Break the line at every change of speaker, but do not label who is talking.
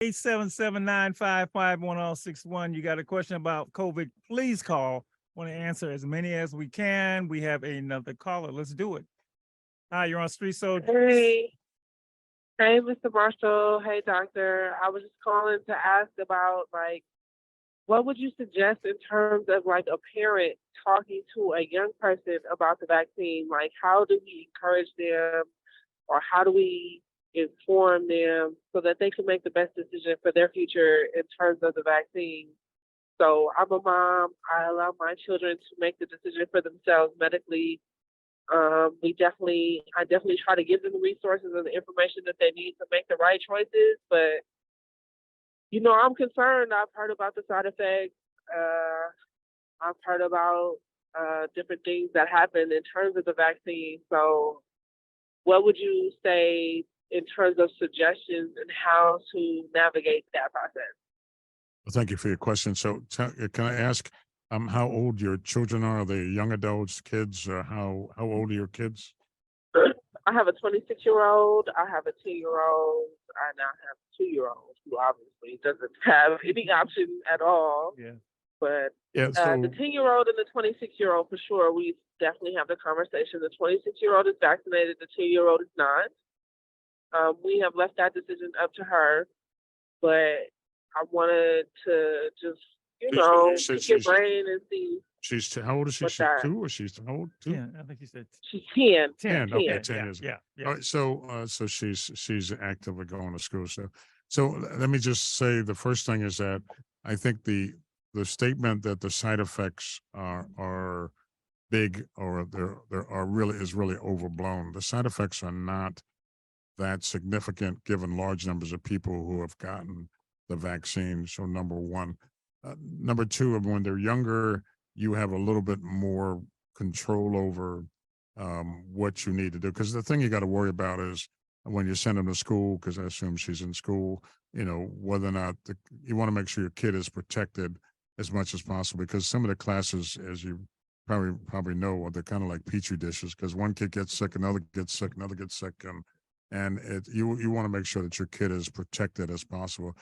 877-955-1061. You got a question about COVID, please call. Want to answer as many as we can. We have another caller. Let's do it. Hi, you're on Street Soldiers.
Hey, hey, Mr. Marshall. Hey, doctor. I was just calling to ask about what would you suggest in terms of a parent talking to a young person about the vaccine? Like, how do we encourage them, or how do we inform them so that they can make the best decision for their future in terms of the vaccine? So I'm a mom. I allow my children to make the decision for themselves medically. I definitely try to give them the resources and the information that they need to make the right choices. But I'm concerned. I've heard about the side effects. I've heard about different things that happen in terms of the vaccine. So, what would you say in terms of suggestions and how to navigate that process?
Well, thank you for your question. So, can I ask how old your children are? Are they young adults, kids? How old are your kids?
I have a 26-year-old. I have a 10-year-old. I now have a 2-year-old who obviously doesn't have any option at all.
Yeah.
But
Yeah.
the 10-year-old and the 26-year-old, for sure, we definitely have the conversation. The 26-year-old is vaccinated. The 2-year-old is not. We have left that decision up to her. But I wanted to just, pick your brain and see.
How old is she?
What's
She's
that?
2, or she's how old? 2?
Yeah, I think you said
She's 10.
10.
10. Okay,
10.
10
Yeah,
years.
yeah, yeah.
All right, so she's actively going to school. So let me just say the first thing is that I think the statement that the side effects are big, or there are really is really overblown. The side effects are not that significant given large numbers of people who have gotten the vaccine. So number one. Number two, when they're younger, you have a little bit more control over what you need to do. Because the thing you got to worry about is when you send them to school, because I assume she's in school, whether or not you want to make sure your kid is protected as much as possible. Because some of the classes, as you probably know, they're kind of like petri dishes. Because one kid gets sick, another gets sick, another gets sick, and you want to make sure that your kid is protected as possible.